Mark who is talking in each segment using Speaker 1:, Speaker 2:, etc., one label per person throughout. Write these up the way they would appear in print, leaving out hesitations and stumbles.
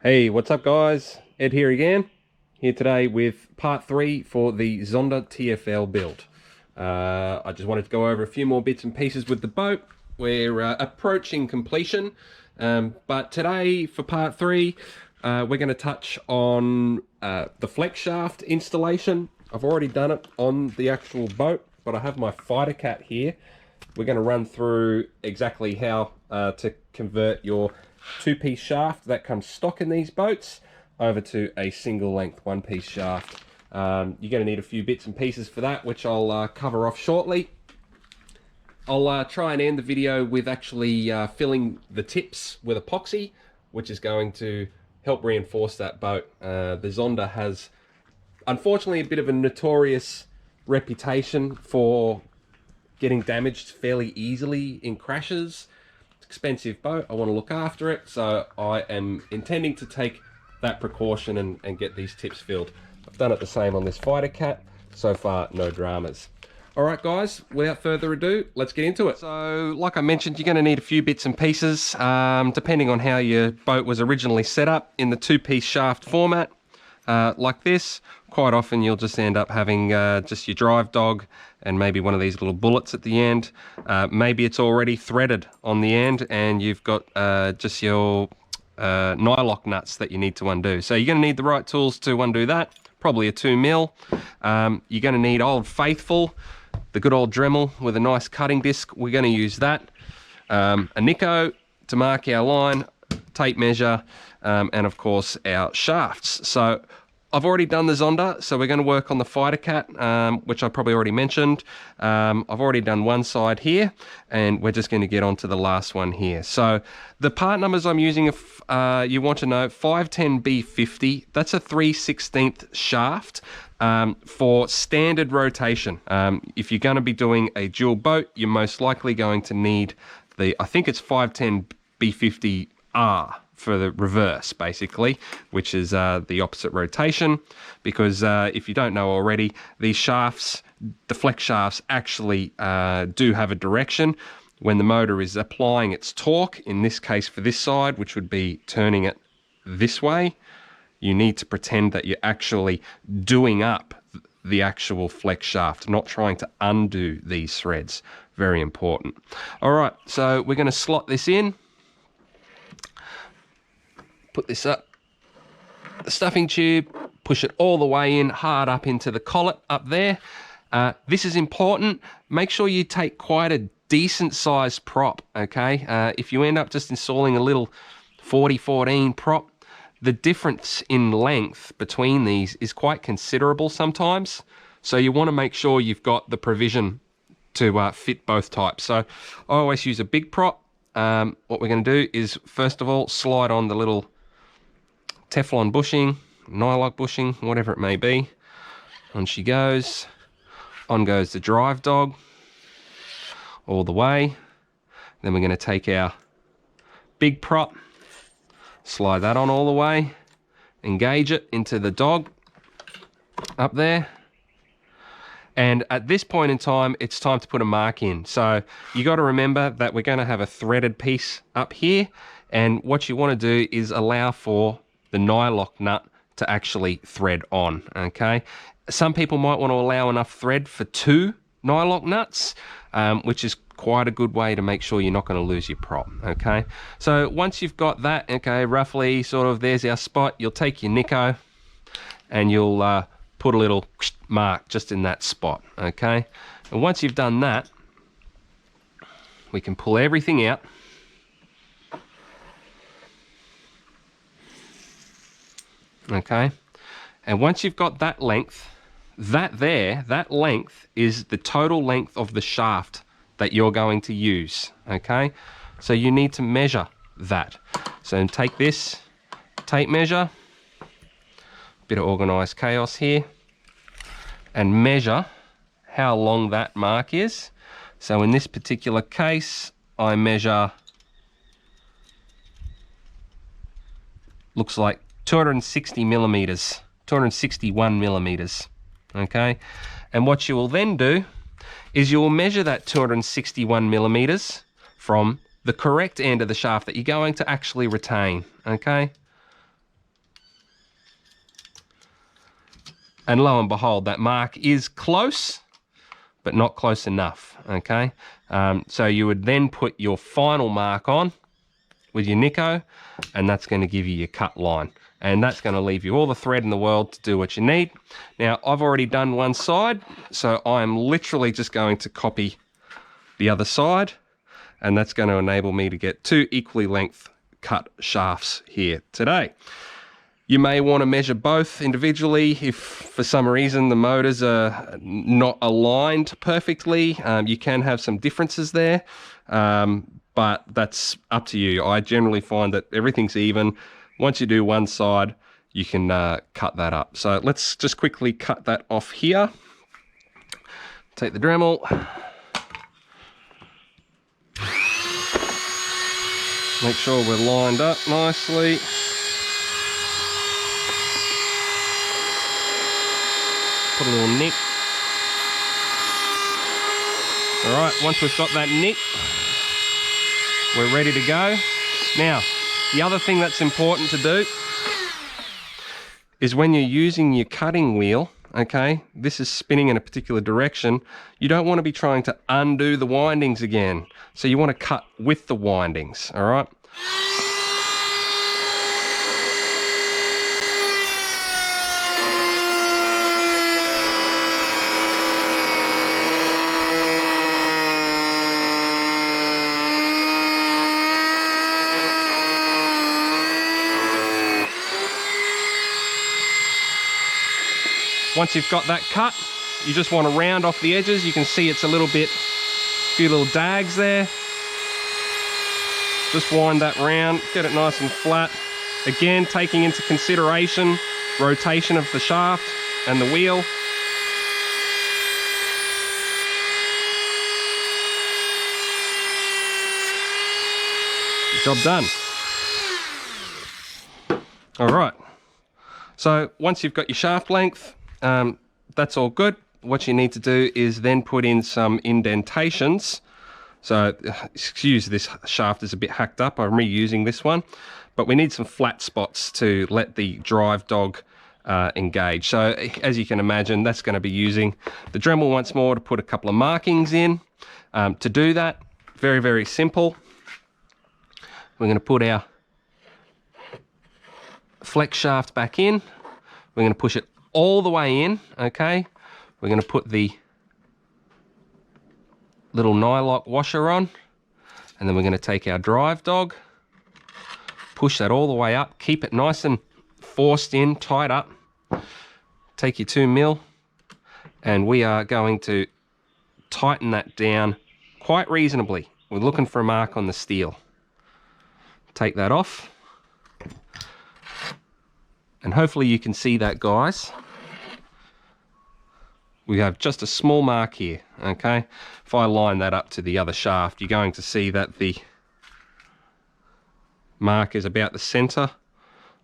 Speaker 1: Hey, what's up guys? Ed here again. Here today with part 3 for the Zonda TFL build. I just wanted to go over a few more bits and pieces with the boat. We're approaching completion, but today for part 3 we're going to touch on the flex shaft installation. I've already done it on the actual boat, but I have my fighter cat here. We're going to run through exactly how to convert your two-piece shaft that comes stock in these boats over to a single length one-piece shaft. You're going to need a few bits and pieces for that, which I'll cover off shortly. I'll try and end the video with actually filling the tips with epoxy, which is going to help reinforce that boat. The Zonda has unfortunately a bit of a notorious reputation for getting damaged fairly easily in crashes. Expensive boat, I want to look after it, so I am intending to take that precaution and get these tips filled. I've done it the same on this fighter cat. So far, no dramas. Alright guys, without further ado, let's get into it. So, like I mentioned, you're going to need a few bits and pieces, depending on how your boat was originally set up in the two-piece shaft format. Like this, quite often you'll just end up having just your drive dog and maybe one of these little bullets at the end. Maybe it's already threaded on the end and you've got just your nylock nuts that you need to undo. So you're going to need the right tools to undo that, probably a 2mm. You're going to need Old Faithful, the good old Dremel with a nice cutting disc. We're going to use that. A Nico to mark our line, tape measure, and of course our shafts. So I've already done the Zonda, so we're going to work on the fighter cat, which I probably already mentioned. I've already done one side here, and we're just going to get on to the last one here. So the part numbers I'm using, if you want to know, 510B50, that's a 3/16 shaft for standard rotation. If you're going to be doing a dual boat, you're most likely going to need the, I think it's 510B50R. For the reverse, basically, which is the opposite rotation, because if you don't know already, these shafts, the flex shafts, actually do have a direction when the motor is applying its torque. In this case, for this side, which would be turning it this way, you need to pretend that you're actually doing up the actual flex shaft, not trying to undo these threads. Very important. All right, so we're going to slot this in. Put this up the stuffing tube, push it all the way in, hard up into the collet up there. This is important. Make sure you take quite a decent sized prop, okay? If you end up just installing a little 40-14 prop, the difference in length between these is quite considerable sometimes. So you want to make sure you've got the provision to fit both types. So I always use a big prop. What we're going to do is, first of all, slide on the little Teflon bushing, nylock bushing, whatever it may be. On she goes. On goes the drive dog all the way. Then we're going to take our big prop, slide that on all the way, engage it into the dog up there. And at this point in time, it's time to put a mark in. So you got to remember that we're going to have a threaded piece up here. And what you want to do is allow for the nylock nut to actually thread on, okay? Some people might want to allow enough thread for 2 nylock nuts, which is quite a good way to make sure you're not going to lose your prop, okay? So once you've got that, okay, roughly sort of there's our spot, you'll take your Nico and you'll put a little mark just in that spot, okay? And once you've done that, we can pull everything out. Okay, and once you've got that length, that length is the total length of the shaft that you're going to use, okay? So you need to measure that. So take this tape measure, bit of organized chaos here, and measure how long that mark is. So in this particular case, I measure, looks like 260 millimeters, 261 millimeters, okay? And what you will then do is you will measure that 261 millimeters from the correct end of the shaft that you're going to actually retain, okay? And lo and behold, that mark is close, but not close enough, okay? So you would then put your final mark on with your Nico, and that's going to give you your cut line. And that's going to leave you all the thread in the world to do what you need. Now, I've already done one side, so I'm literally just going to copy the other side, and that's going to enable me to get 2 equally length cut shafts here today. You may want to measure both individually if for some reason the motors are not aligned perfectly. You can have some differences there, but that's up to you. I generally find that everything's even. Once you do one side, you can cut that up. So let's just quickly cut that off here. Take the Dremel. Make sure we're lined up nicely. Put a little nick. All right, once we've got that nick, we're ready to go. Now, the other thing that's important to do is when you're using your cutting wheel, okay, this is spinning in a particular direction, you don't want to be trying to undo the windings again. So you want to cut with the windings, all right? Once you've got that cut, you just want to round off the edges. You can see it's a little bit, a few little dags there. Just wind that round, get it nice and flat. Again, taking into consideration rotation of the shaft and the wheel. Job done. All right. So once you've got your shaft length, that's all good. What you need to do is then put in some indentations. So, excuse this shaft is a bit hacked up. I'm reusing this one, but we need some flat spots to let the drive dog engage. So, as you can imagine, that's going to be using the Dremel once more to put a couple of markings in. To do that, very, very simple. We're going to put our flex shaft back in. We're going to push it all the way in, okay? We're going to put the little nylock washer on, and then we're going to take our drive dog, push that all the way up, keep it nice and forced in, tight up. Take your 2mm, and we are going to tighten that down quite reasonably. We're looking for a mark on the steel. Take that off. And hopefully you can see that, guys. We have just a small mark here, okay? If I line that up to the other shaft, you're going to see that the mark is about the center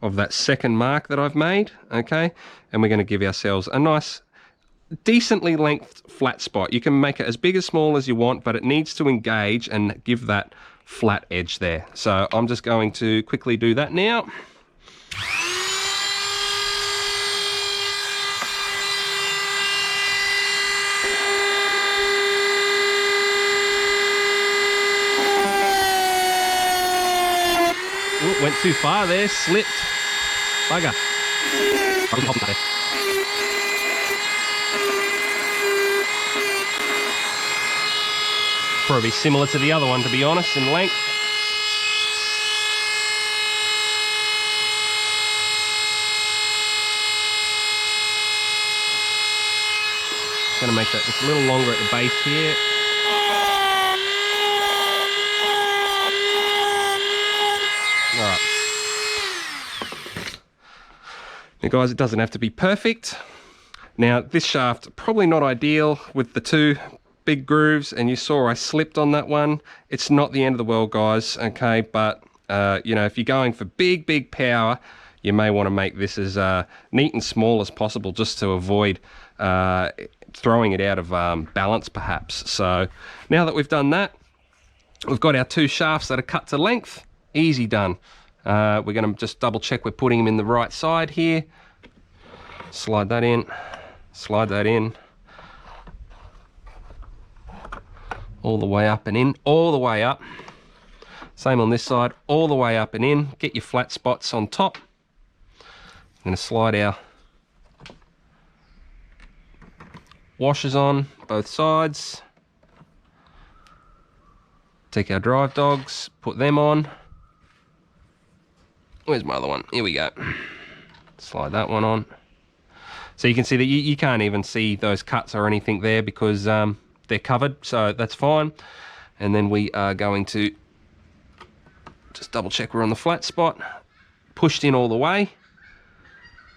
Speaker 1: of that second mark that I've made, okay? And we're going to give ourselves a nice, decently lengthed flat spot. You can make it as big or small as you want, but it needs to engage and give that flat edge there. So I'm just going to quickly do that now. Ooh, went too far there, slipped. Bugger. Probably similar to the other one, to be honest, in length. Going to make that just a little longer at the base here. All right. Now guys, it doesn't have to be perfect. Now this shaft, probably not ideal with the two big grooves, and you saw I slipped on that one. It's not the end of the world, guys, okay? But, you know, if you're going for big power, you may want to make this as neat and small as possible just to avoid throwing it out of balance, perhaps. So now that we've done that, we've got our two shafts that are cut to length. Easy done. We're going to just double check we're putting them in the right side here. Slide that in, slide that in, all the way up and in, all the way up. Same on this side, all the way up and in. Get your flat spots on top. I'm going to slide our washers on both sides. Take our drive dogs, put them on. Where's my other one? Here we go. Slide that one on. So you can see that you can't even see those cuts or anything there because they're covered, so that's fine. And then we are going to just double check we're on the flat spot. Pushed in all the way,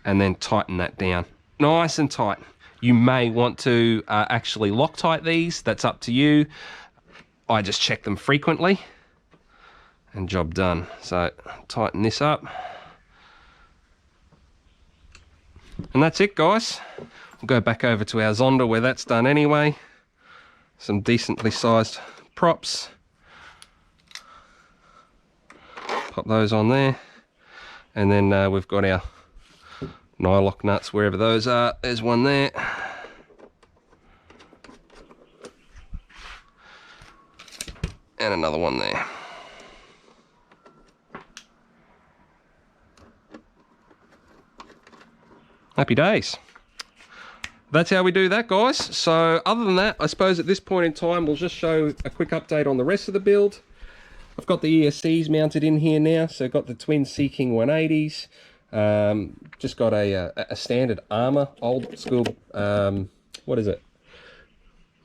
Speaker 1: and then tighten that down. Nice and tight. You may want to actually Loctite these, that's up to you. I just check them frequently, and job done. So tighten this up. And that's it, guys. We'll go back over to our Zonda where that's done anyway. Some decently sized props. Pop those on there. And then we've got our nylock nuts wherever those are. There's one there. And another one there. Happy days. That's how we do that, guys. So other than that, I suppose at this point in time, we'll just show a quick update on the rest of the build. I've got the ESCs mounted in here now. So I've got the twin Sea King 180s. Just got a standard Armour, old school, what is it?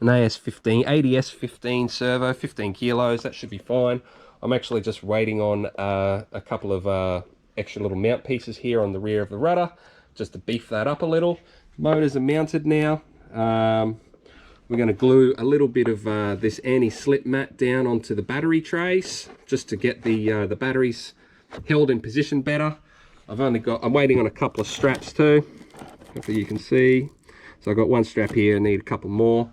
Speaker 1: An AS15, ADS15 servo, 15 kilos, that should be fine. I'm actually just waiting on a couple of extra little mount pieces here on the rear of the rudder, just to beef that up a little. Motors are mounted now. We're going to glue a little bit of this anti-slip mat down onto the battery trays, just to get the batteries held in position better. I'm waiting on a couple of straps too, hopefully you can see. So I've got one strap here, I need a couple more.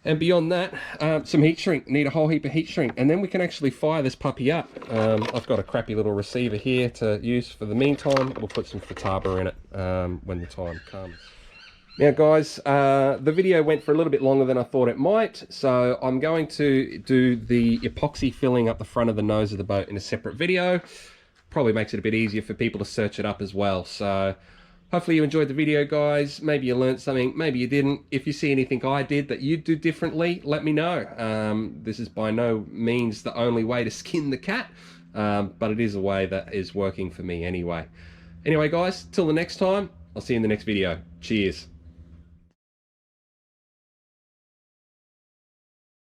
Speaker 1: And beyond that, some heat shrink, need a whole heap of heat shrink, and then we can actually fire this puppy up. I've got a crappy little receiver here to use for the meantime. We'll put some Futaba in it when the time comes. Now guys, the video went for a little bit longer than I thought it might, so I'm going to do the epoxy filling up the front of the nose of the boat in a separate video. Probably makes it a bit easier for people to search it up as well. So hopefully you enjoyed the video, guys. Maybe you learned something, maybe you didn't. If you see anything I did that you'd do differently, let me know. This is by no means the only way to skin the cat, but it is a way that is working for me anyway. Anyway, guys, till the next time, I'll see you in the next video. Cheers.